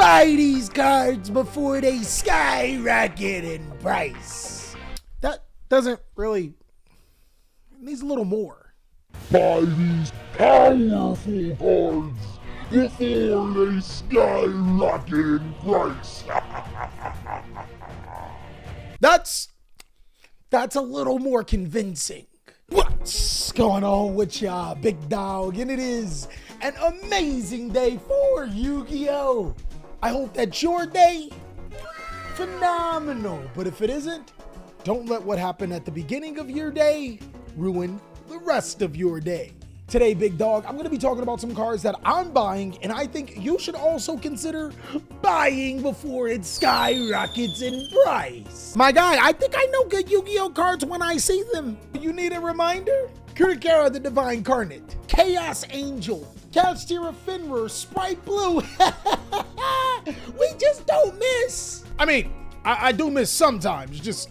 Buy these cards before they skyrocket in price. That doesn't really, it needs a little more. Buy these powerful cards before they skyrocket in price. That's a little more convincing. What's going on with ya, big dog? And it is an amazing day for Yu-Gi-Oh! I hope that your day, phenomenal. But if it isn't, don't let what happened at the beginning of your day ruin the rest of your day. Today, big dog, I'm going to be talking about some cards that I'm buying, and I think you should also consider buying before it skyrockets in price. My guy, I think I know good Yu-Gi-Oh cards when I see them. You need a reminder? Kashtira the Divine Incarnate, Chaos Angel, Kashtira Finra, Sprite Blue. We just don't miss. I mean, I do miss sometimes, just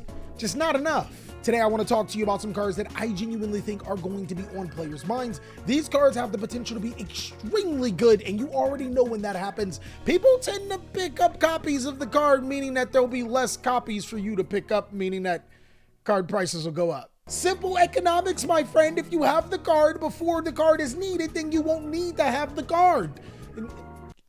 not enough. Today, I want to talk to you about some cards that I genuinely think are going to be on players' minds. These cards have the potential to be extremely good, and you already know when that happens. People tend to pick up copies of the card, meaning that there'll be less copies for you to pick up, meaning that card prices will go up. Simple economics, my friend. If you have the card before the card is needed, then you won't need to have the card.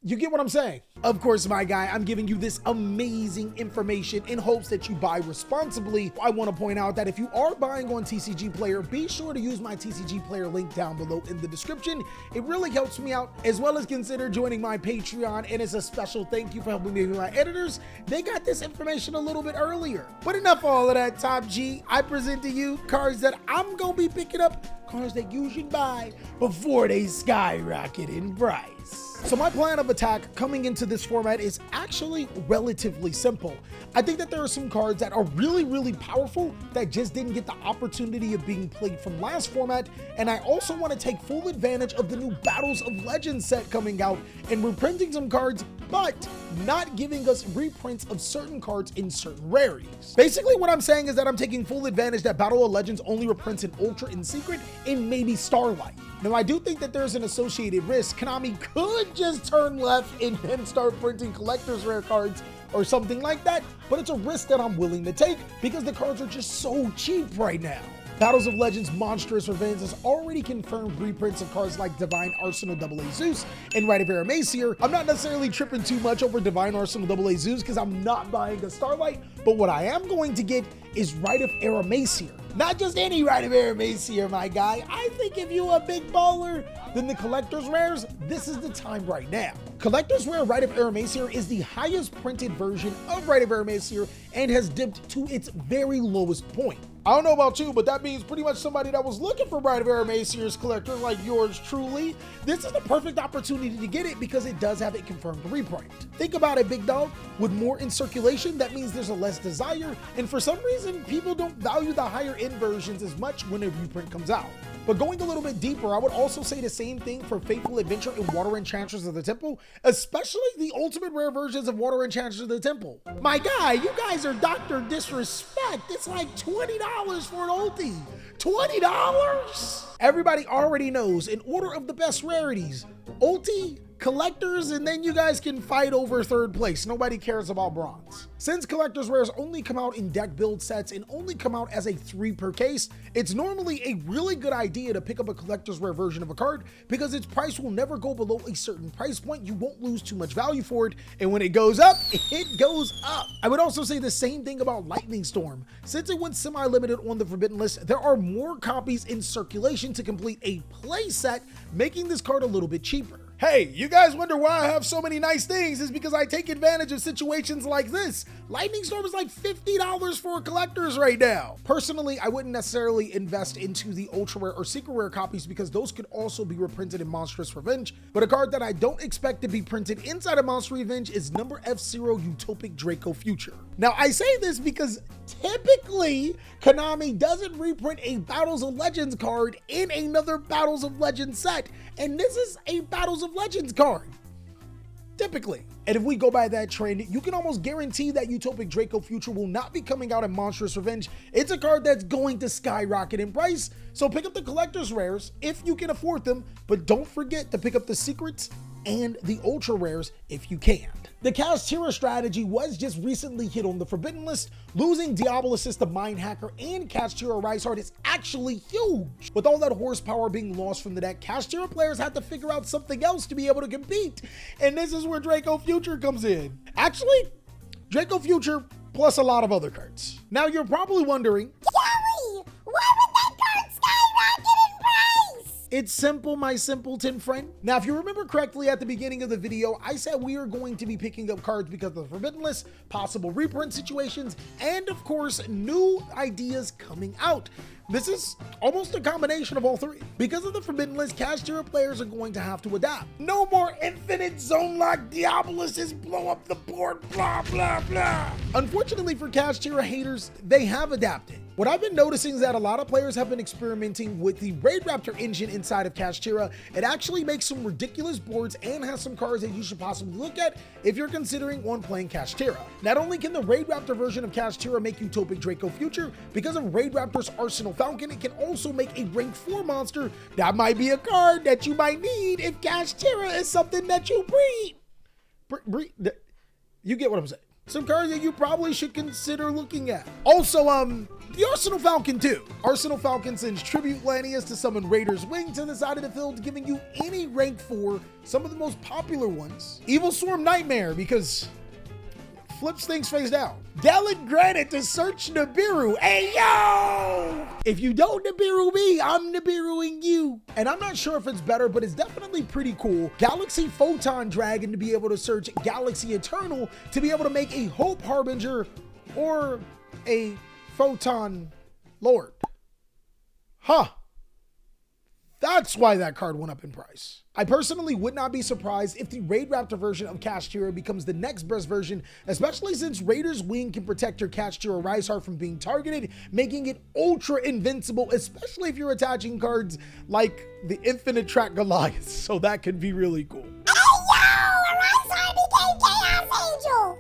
You get what I'm saying? Of course, my guy, I'm giving you this amazing information in hopes that you buy responsibly. I want to point out that if you are buying on TCG Player, be sure to use my TCG Player link down below in the description. It really helps me out, as well as consider joining my Patreon, and it's a special thank you for helping me with my editors. They got this information a little bit earlier. But enough of all of that, Top G. I present to you cards that I'm going to be picking up, cards that you should buy before they skyrocket in price. So my plan of attack coming into this format is actually relatively simple. I think that there are some cards that are really powerful that just didn't get the opportunity of being played from last format, and I also want to take full advantage of the new Battles of Legends set coming out and reprinting some cards, but not giving us reprints of certain cards in certain rarities. Basically what I'm saying is that I'm taking full advantage that Battle of Legends only reprints in Ultra and Secret and maybe Starlight. Now, I do think that there's an associated risk. Konami could just turn left and then start printing collector's rare cards or something like that, but it's a risk that I'm willing to take because the cards are just so cheap right now. Battles of Legends Monstrous Revenge has already confirmed reprints of cards like Divine Arsenal AA Zeus and Rite of Eremacier. I'm not necessarily tripping too much over Divine Arsenal AA Zeus because I'm not buying a Starlight, but what I am going to get is Rite of Eremacier. Not just any Rite of Eremacier, my guy. I think if you're a big baller, then the Collector's Rares, this is the time right now. Collector's Rare Rite of Eremacier is the highest printed version of Rite of Eremacier and has dipped to its very lowest point. I don't know about you, but that means pretty much somebody that was looking for Rite of Eramacier's collector like yours truly, this is the perfect opportunity to get it because it does have a confirmed reprint. Think about it, big dog. With more in circulation, that means there's a less desire, and for some reason, people don't value the higher end versions as much when a reprint comes out. But going a little bit deeper, I would also say the same thing for Fateful Adventure and Water Enchanters of the Temple, especially the ultimate rare versions of Water Enchanters of the Temple. My guy, you guys are Dr. Disrespect. It's like $20 for an ulti. $20? Everybody already knows in order of the best rarities, ulti, collectors, and then you guys can fight over third place. Nobody cares about bronze. Since collector's rares only come out in deck build sets and only come out as a 3 per case, it's normally a really good idea to pick up a collector's rare version of a card because its price will never go below a certain price point. You won't lose too much value for it, and when it goes up, it goes up. I would also say the same thing about Lightning Storm. Since it went semi-limited on the Forbidden List, there are more copies in circulation to complete a play set, making this card a little bit cheaper. Hey, you guys wonder why I have so many nice things? It's because I take advantage of situations like this. Lightning Storm is like $50 for collectors right now. Personally, I wouldn't necessarily invest into the ultra rare or secret rare copies because those could also be reprinted in Monstrous Revenge. But a card that I don't expect to be printed inside of Monstrous Revenge is number F-Zero Utopic Draco Future. Now, I say this because typically Konami doesn't reprint a Battles of Legends card in another Battles of Legends set, and this is a Battles of Legends card. Typically. And if we go by that trend, you can almost guarantee that Utopic Draco Future will not be coming out in Monstrous Revenge. It's a card that's going to skyrocket in price. So pick up the collector's rares if you can afford them, but don't forget to pick up the secrets and the ultra rares if you can. The Kashtira strategy was just recently hit on the forbidden list. Losing Diablo Assist, the Mind Hacker, and Kashtira Rise Heart is actually huge. With all that horsepower being lost from the deck, Kashtira players had to figure out something else to be able to compete. And this is where Draco Future comes in. Actually, Draco Future plus a lot of other cards. Now you're probably wondering, Joey, why would that card skyrocket in price? it's simple, my simpleton friend. Now, if you remember correctly at the beginning of the video, I said we are going to be picking up cards because of the forbidden list, possible reprint situations, and of course, new ideas coming out. This is almost a combination of all three. Because of the forbidden list, Kashtira players are going to have to adapt. No more infinite zone lock Diabolists blow up the board, blah, blah, blah. Unfortunately for Kashtira haters, they have adapted. What I've been noticing is that a lot of players have been experimenting with the Raidraptor engine inside of Kashtira. It actually makes some ridiculous boards and has some cards that you should possibly look at if you're considering on playing Kashtira. Not only can the Raidraptor version of Kashtira make Utopic Draco Future, because of Raidraptor's Arsenal Falcon, it can also make a rank 4 monster. That might be a card that you might need if Kashtira is something that you breed. You get what I'm saying. Some cards that you probably should consider looking at. Also, the Arsenal Falcon too. Arsenal Falcon sends Tribute Lanius to summon Raider's Wing to the side of the field, giving you any rank 4, some of the most popular ones. Evil Swarm Nightmare, because flips things face down. Gallant Granite to search Nibiru. Hey, yo! If you don't Nibiru me, I'm Nibiruing you. And I'm not sure if it's better, but it's definitely pretty cool. Galaxy Photon Dragon to be able to search Galaxy Eternal to be able to make a Hope Harbinger or a Photon Lord. Huh. That's why that card went up in price. I personally would not be surprised if the Raidraptor version of Kashtira becomes the next best version, especially since Raider's Wing can protect your Kashtira Rise Heart from being targeted, making it ultra invincible, especially if you're attaching cards like the Infinite Track Goliath. So that could be really cool.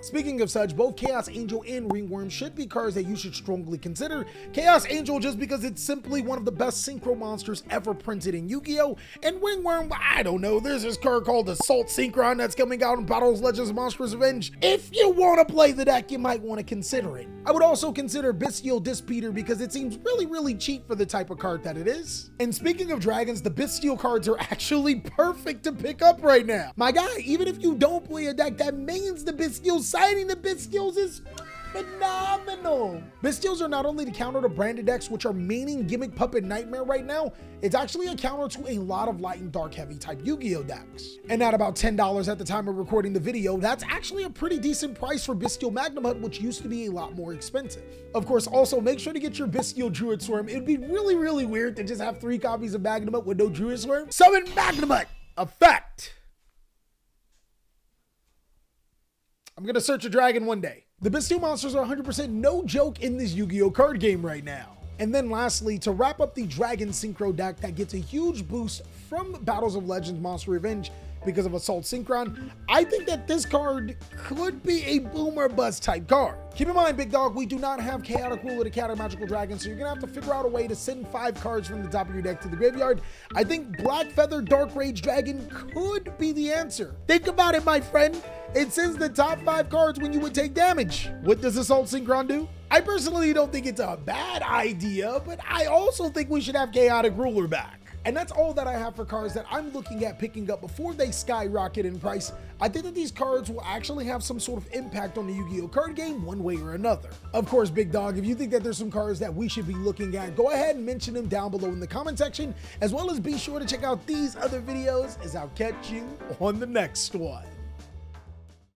Speaking of such, both Chaos Angel and Ringworm should be cards that you should strongly consider. Chaos Angel just because it's simply one of the best synchro monsters ever printed in Yu-Gi-Oh! And Ringworm, I don't know, there's this card called Assault Synchron that's coming out in Battles Legends Monstrous Revenge. If you want to play the deck, you might want to consider it. I would also consider Bestial Dispeter because it seems really cheap for the type of card that it is. And speaking of dragons, the Bestial cards are actually perfect to pick up right now. My guy, even if you don't play a deck that mains the Bestial, signing the Bestials is phenomenal. Bestials are not only the counter to branded decks, which are maining Gimmick Puppet Nightmare right now, it's actually a counter to a lot of light and dark heavy type Yu-Gi-Oh decks. And at about $10 at the time of recording the video, that's actually a pretty decent price for Bestial Magnum Hut, which used to be a lot more expensive. Of course, also make sure to get your Bestial Druid Swarm. It'd be really weird to just have 3 copies of Magnum Hut with no Druid Swarm. Summon Magnum Hut effect. I'm gonna search a dragon one day. The Bestial monsters are 100% no joke in this Yu-Gi-Oh card game right now. And then lastly, to wrap up the Dragon Synchro deck that gets a huge boost from Battles of Legends Monster Revenge because of Assault Synchron, I think that this card could be a boom or bust type card. Keep in mind, big dog, we do not have Chaotic Ruler to counter Magical Dragon, so you're gonna have to figure out a way to send 5 cards from the top of your deck to the graveyard. I think Black Feather Dark Rage Dragon could be the answer. Think about it, my friend. It sends the top 5 cards when you would take damage. What does Assault Synchron do? I personally don't think it's a bad idea, but I also think we should have Chaotic Ruler back. And that's all that I have for cards that I'm looking at picking up before they skyrocket in price. I think that these cards will actually have some sort of impact on the Yu-Gi-Oh card game one way or another. Of course, big dog, if you think that there's some cards that we should be looking at, go ahead and mention them down below in the comment section, as well as be sure to check out these other videos as I'll catch you on the next one.